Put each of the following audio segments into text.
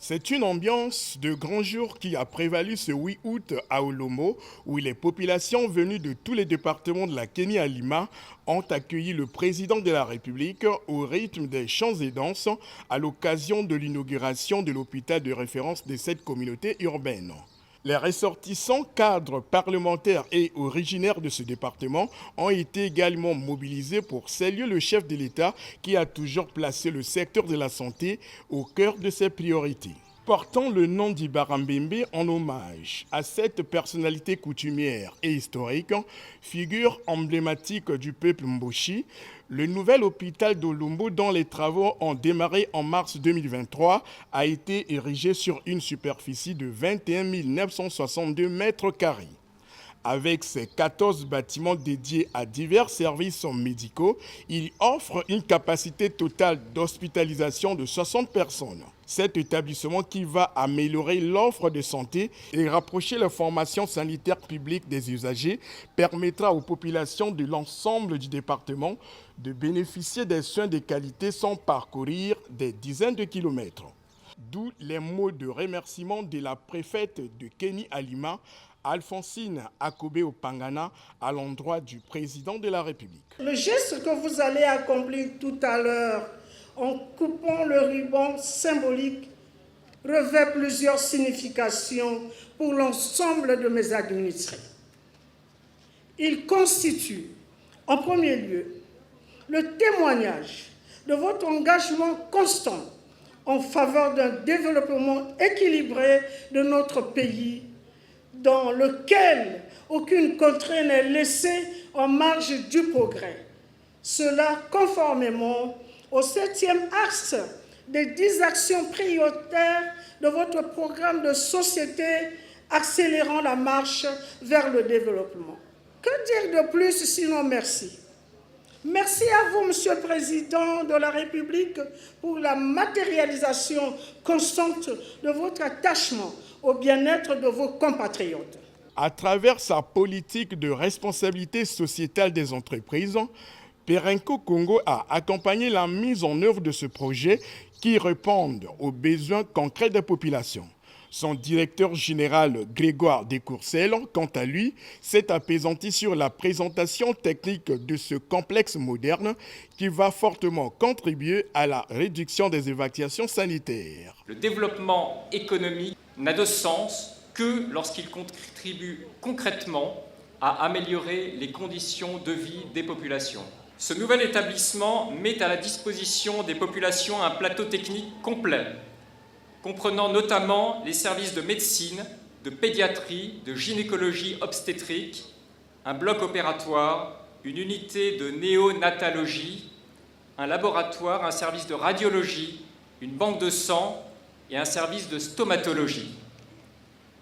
C'est une ambiance de grand jour qui a prévalu ce 8 août à Olombo, où les populations venues de tous les départements de la Kenya à Lima ont accueilli le président de la République au rythme des chants et danses à l'occasion de l'inauguration de l'hôpital de référence de cette communauté urbaine. Les ressortissants cadres parlementaires et originaires de ce département ont été également mobilisés pour saluer le chef de l'État qui a toujours placé le secteur de la santé au cœur de ses priorités. Portant le nom d'Ibarambembe en hommage à cette personnalité coutumière et historique, figure emblématique du peuple Mboshi, le nouvel hôpital d'Olombo, dont les travaux ont démarré en mars 2023, a été érigé sur une superficie de 21 962 mètres carrés. Avec ses 14 bâtiments dédiés à divers services médicaux, il offre une capacité totale d'hospitalisation de 60 personnes. Cet établissement qui va améliorer l'offre de santé et rapprocher la formation sanitaire publique des usagers permettra aux populations de l'ensemble du département de bénéficier des soins de qualité sans parcourir des dizaines de kilomètres. D'où les mots de remerciement de la préfète de Kenya à Lima, Alphonsine Akobe Opangana, à l'endroit du président de la République. Le geste que vous allez accomplir tout à l'heure en coupant le ruban symbolique revêt plusieurs significations pour l'ensemble de mes administrés. Il constitue, en premier lieu, le témoignage de votre engagement constant en faveur d'un développement équilibré de notre pays, dans lequel aucune contrée n'est laissée en marge du progrès. Cela conformément au 7e axe des 10 actions prioritaires de votre programme de société accélérant la marche vers le développement. Que dire de plus sinon merci? Merci à vous, Monsieur le Président de la République, pour la matérialisation constante de votre attachement au bien-être de vos compatriotes. À travers sa politique de responsabilité sociétale des entreprises, Perenco Congo a accompagné la mise en œuvre de ce projet qui répond aux besoins concrets des populations. Son directeur général Grégoire Descourcelles, quant à lui, s'est apaisanti sur la présentation technique de ce complexe moderne qui va fortement contribuer à la réduction des évacuations sanitaires. Le développement économique n'a de sens que lorsqu'il contribue concrètement à améliorer les conditions de vie des populations. Ce nouvel établissement met à la disposition des populations un plateau technique complet, comprenant notamment les services de médecine, de pédiatrie, de gynécologie obstétrique, un bloc opératoire, une unité de néonatologie, un laboratoire, un service de radiologie, une banque de sang et un service de stomatologie.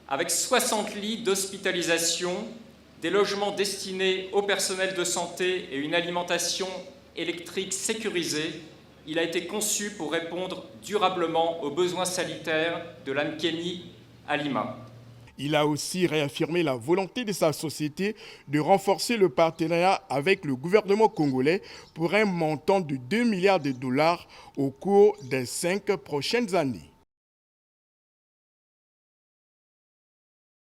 Avec 60 lits d'hospitalisation, des logements destinés au personnel de santé et une alimentation électrique sécurisée, il a été conçu pour répondre durablement aux besoins sanitaires de l'Ankeni à Lima. Il a aussi réaffirmé la volonté de sa société de renforcer le partenariat avec le gouvernement congolais pour un montant de 2 milliards de dollars au cours des 5 prochaines années.